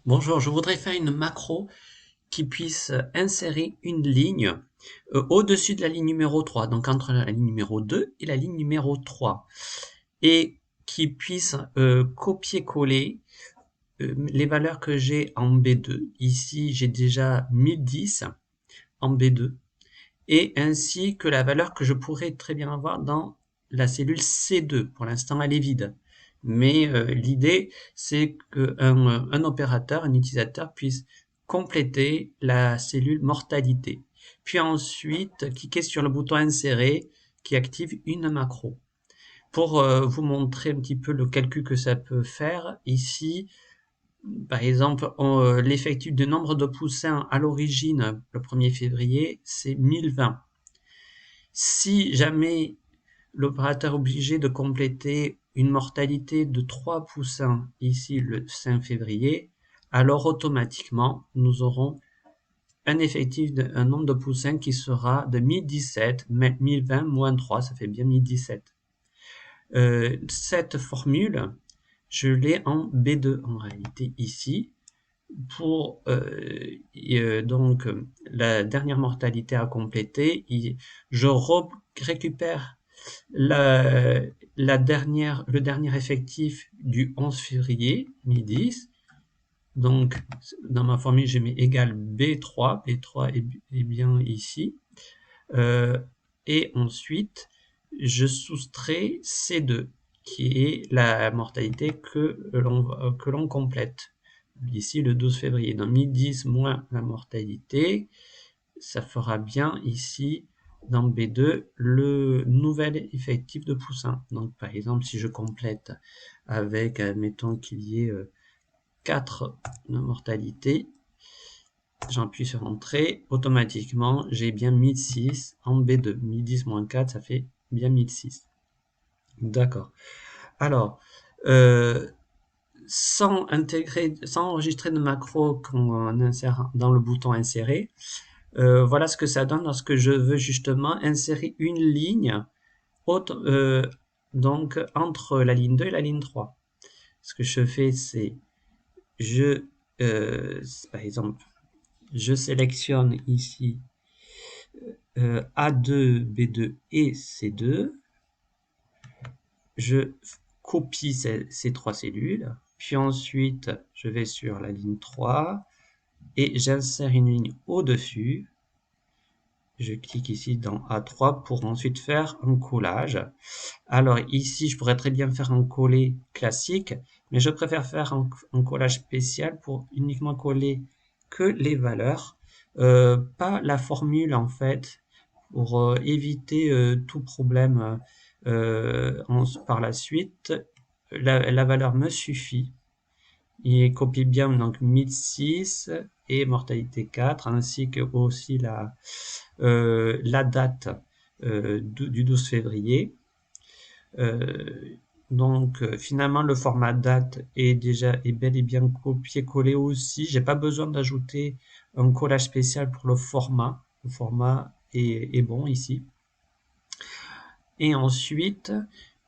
Bonjour, je voudrais faire une macro qui puisse insérer une ligne au-dessus de la ligne numéro 3, donc entre la ligne numéro 2 et la ligne numéro 3, et qui puisse copier-coller les valeurs que j'ai en B2. Ici, j'ai déjà 1010 en B2, et ainsi que la valeur que je pourrais très bien avoir dans la cellule C2. Pour l'instant, elle est vide. Mais l'idée, c'est qu'un opérateur, un utilisateur puisse compléter la cellule mortalité. Puis ensuite, cliquer sur le bouton insérer qui active une macro. Pour vous montrer un petit peu le calcul que ça peut faire, ici, par exemple, l'effectif de nombre de poussins à l'origine, le 1er février, c'est 1020. Si jamais l'opérateur est obligé de compléter une mortalité de 3 poussins, ici le 5 février, alors automatiquement, nous aurons un nombre de poussins qui sera de 1017, 1020 moins 3, ça fait bien 1017. Cette formule, je l'ai en B2 en réalité ici, pour donc la dernière mortalité à compléter, je récupère le dernier effectif du 11 février, 1010. Donc, dans ma formule, je mets égal B3. B3 est bien ici. Et ensuite, je soustrais C2, qui est la mortalité que l'on complète. Ici, le 12 février. Donc, 1010 moins la mortalité, ça fera bien ici, dans B2, le nouvel effectif de poussin. Donc, par exemple, si je complète avec, admettons qu'il y ait 4 mortalités, j'appuie sur Entrée, automatiquement, j'ai bien 1006 en B2. 1010 moins 4, ça fait bien 1006. D'accord. Alors, sans enregistrer de macro qu'on insère dans le bouton insérer, voilà ce que ça donne lorsque je veux justement insérer une ligne donc entre la ligne 2 et la ligne 3. Ce que je fais, c'est par exemple, je sélectionne ici A2, B2 et C2. Je copie ces trois cellules. Puis ensuite, je vais sur la ligne 3 et j'insère une ligne au-dessus. Je clique ici dans A3 pour ensuite faire un collage. Alors ici, je pourrais très bien faire un coller classique, mais je préfère faire un collage spécial pour uniquement coller que les valeurs, pas la formule en fait, pour éviter tout problème par la suite. La valeur me suffit. Il copie bien donc 1006 et mortalité 4, ainsi que aussi la date du 12 février. Donc finalement le format date est bel et bien copié-collé aussi. J'ai pas besoin d'ajouter un collage spécial pour le format. Le format est bon ici. Et ensuite,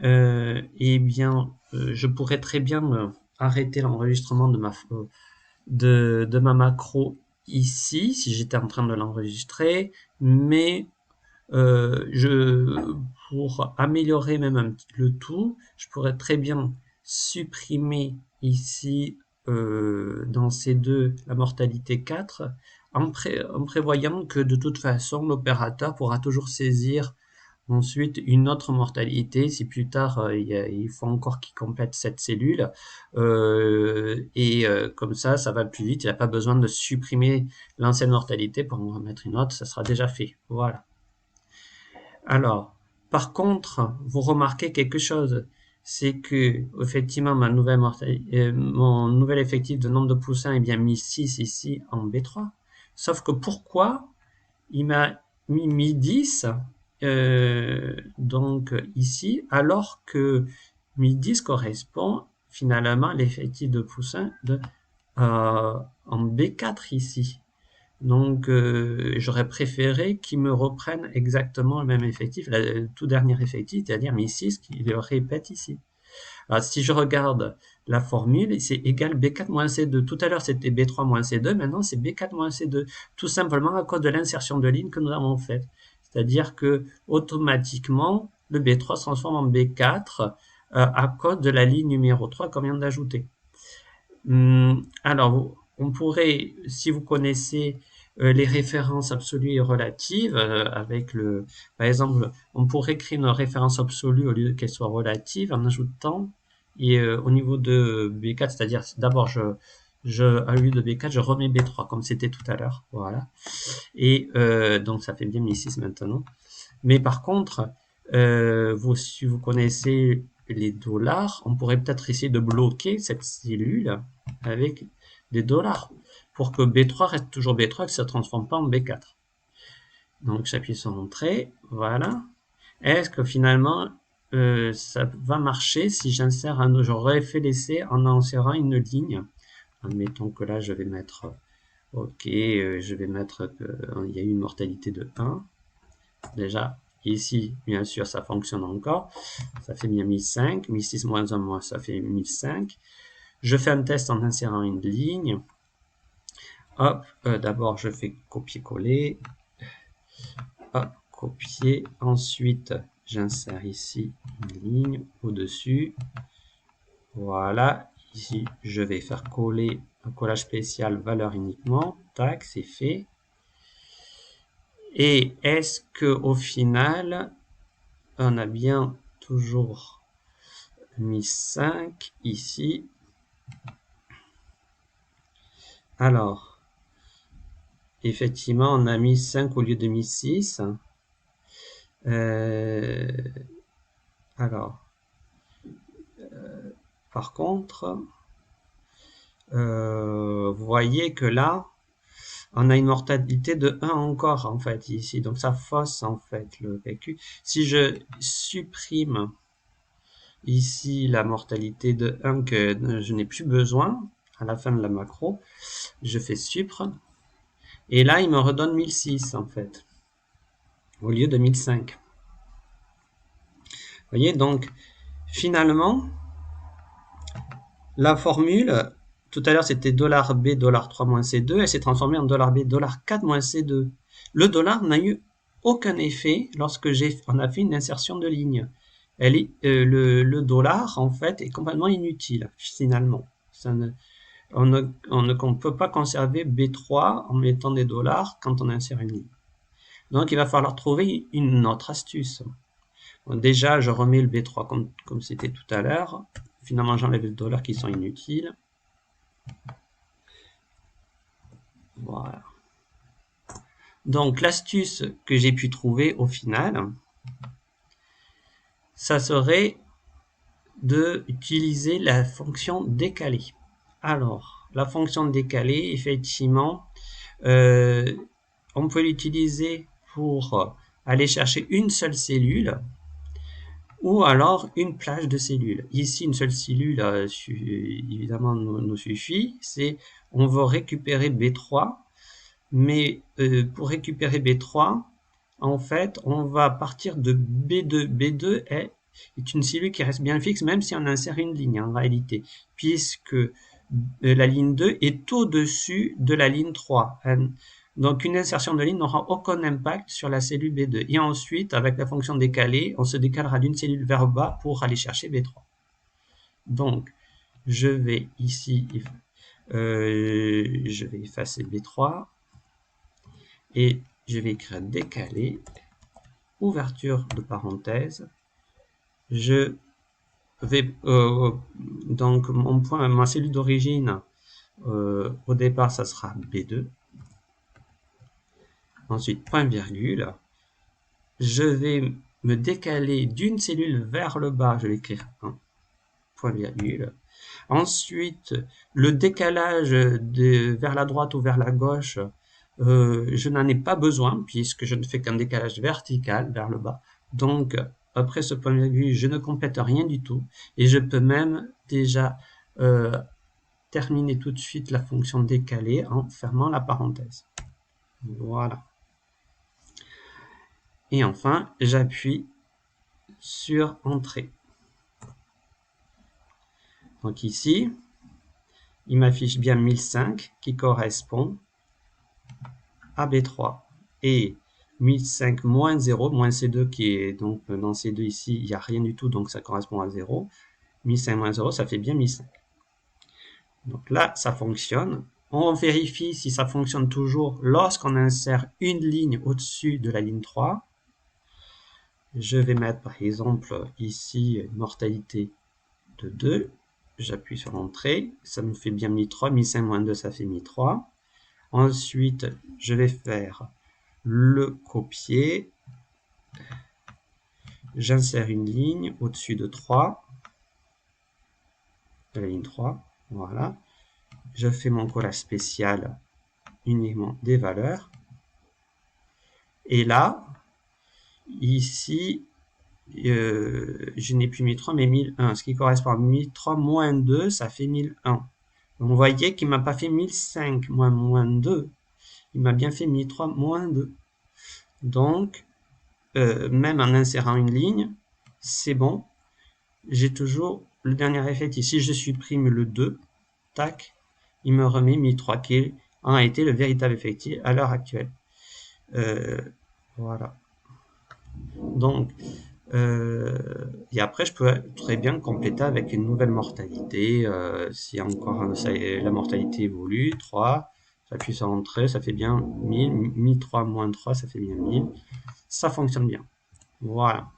je pourrais très bien arrêter l'enregistrement de ma macro ici, si j'étais en train de l'enregistrer, mais pour améliorer même un petit le tout, je pourrais très bien supprimer ici dans ces deux la mortalité 4 en prévoyant que de toute façon l'opérateur pourra toujours saisir ensuite une autre mortalité si plus tard il faut encore qu'il complète cette cellule comme ça va plus vite, il n'a pas besoin de supprimer l'ancienne mortalité pour en remettre une autre, ça sera déjà fait. Voilà. Alors, par contre, vous remarquez quelque chose, c'est que effectivement mon nouvel effectif de nombre de poussins est bien mis 6 ici en B3. Sauf que pourquoi il m'a mis 10 donc ici, alors que 1010 correspond finalement à l'effectif de poussins en B4 ici. Donc j'aurais préféré qu'ils me reprennent exactement le même effectif, le tout dernier effectif, c'est-à-dire 1006, qu'ils le répètent ici. Alors si je regarde la formule, c'est égal B4 moins C2. Tout à l'heure, c'était B3 moins C2, maintenant c'est B4 moins C2. Tout simplement à cause de l'insertion de ligne que nous avons faite. C'est-à-dire que automatiquement, le B3 se transforme en B4 à cause de la ligne numéro 3 qu'on vient d'ajouter. Alors, on pourrait, si vous connaissez les références absolues et relatives, par exemple, on pourrait créer une référence absolue au lieu qu'elle soit relative en ajoutant, au niveau de B4, c'est-à-dire d'abord au lieu de B4, je remets B3 comme c'était tout à l'heure, voilà. Et donc ça fait bien 1006 maintenant. Mais par contre, si vous connaissez les dollars, on pourrait peut-être essayer de bloquer cette cellule avec des dollars pour que B3 reste toujours B3 et que ça ne se transforme pas en B4. Donc j'appuie sur Entrée, voilà. Est-ce que finalement ça va marcher si j'insère j'aurais fait l'essai en insérant une ligne. Admettons que là je vais mettre OK, je vais mettre qu'il y a eu une mortalité de 1. Déjà, ici, bien sûr, ça fonctionne encore. Ça fait bien 1005. 1006 moins 1 moins, ça fait 1005. Je fais un test en insérant une ligne. Hop, d'abord, je fais copier-coller. Hop, copier. Ensuite, j'insère ici une ligne au-dessus. Voilà. Ici, je vais faire coller un collage spécial valeur uniquement. Tac, c'est fait. Et est-ce que au final, on a bien toujours mis 5 ici. Alors, effectivement, on a mis 5 au lieu de mis 6. Par contre, vous voyez que là, on a une mortalité de 1 encore, en fait, ici. Donc, ça fausse, en fait, le calcul. Si je supprime ici la mortalité de 1 que je n'ai plus besoin, à la fin de la macro, je fais supr. Et là, il me redonne 1006, en fait, au lieu de 1005. Vous voyez, donc, finalement, la formule, tout à l'heure, c'était $B, $3 moins C2, elle s'est transformée en $B, $4 moins C2. Le dollar n'a eu aucun effet lorsque on a fait une insertion de ligne. Le dollar, en fait, est complètement inutile, finalement. On ne peut pas conserver B3 en mettant des dollars quand on insère une ligne. Donc, il va falloir trouver une autre astuce. Bon, déjà, je remets le B3 comme c'était tout à l'heure. Finalement, j'enlève les dollars qui sont inutiles. Voilà. Donc, l'astuce que j'ai pu trouver au final, ça serait d'utiliser la fonction décalée. Alors, la fonction décalée, effectivement, on peut l'utiliser pour aller chercher une seule cellule ou alors une plage de cellules. Ici, une seule cellule, évidemment, nous suffit. On veut récupérer B3, mais pour récupérer B3, en fait, on va partir de B2. B2 est une cellule qui reste bien fixe, même si on insère une ligne, en réalité, puisque la ligne 2 est au-dessus de la ligne 3. Donc, une insertion de ligne n'aura aucun impact sur la cellule B2. Et ensuite, avec la fonction décalée, on se décalera d'une cellule vers le bas pour aller chercher B3. Donc, je vais ici, je vais effacer B3 et je vais écrire décalé, ouverture de parenthèse. Je vais, donc, ma cellule d'origine, au départ, ça sera B2. Ensuite, point virgule. Je vais me décaler d'une cellule vers le bas, je vais écrire 1, point virgule. Ensuite, le décalage vers la droite ou vers la gauche, je n'en ai pas besoin puisque je ne fais qu'un décalage vertical vers le bas. Donc, après ce point virgule, je ne complète rien du tout et je peux même déjà terminer tout de suite la fonction décalée en fermant la parenthèse. Voilà. Et enfin, j'appuie sur Entrée. Donc ici, il m'affiche bien 1005 qui correspond à B3. Et 1005 moins 0, moins C2 qui est donc dans C2 ici, il n'y a rien du tout, donc ça correspond à 0. 1005 moins 0, ça fait bien 1005. Donc là, ça fonctionne. On vérifie si ça fonctionne toujours lorsqu'on insère une ligne au-dessus de la ligne 3. Je vais mettre par exemple ici une mortalité de 2. J'appuie sur l'entrée. Ça me fait bien 1003. 1005 moins 2, ça fait 1003. Ensuite, je vais faire le copier. J'insère une ligne au-dessus de 3. De la ligne 3. Voilà. Je fais mon collage spécial uniquement des valeurs. Et là, ici, je n'ai plus 1003, mais 1001. Ce qui correspond à 1003 moins 2, ça fait 1001. Donc, vous voyez qu'il ne m'a pas fait 1005 moins 2. Il m'a bien fait 1003 moins 2. Donc, même en insérant une ligne, c'est bon. J'ai toujours le dernier effectif. Si je supprime le 2, tac, il me remet 1003 qui en a été le véritable effectif à l'heure actuelle. Voilà. Donc, et après, je peux très bien compléter avec une nouvelle mortalité. Si encore la mortalité évolue, 3, j'appuie sur entrée, ça fait bien 1000, 1003 moins 3, ça fait bien 1000. Ça fonctionne bien. Voilà.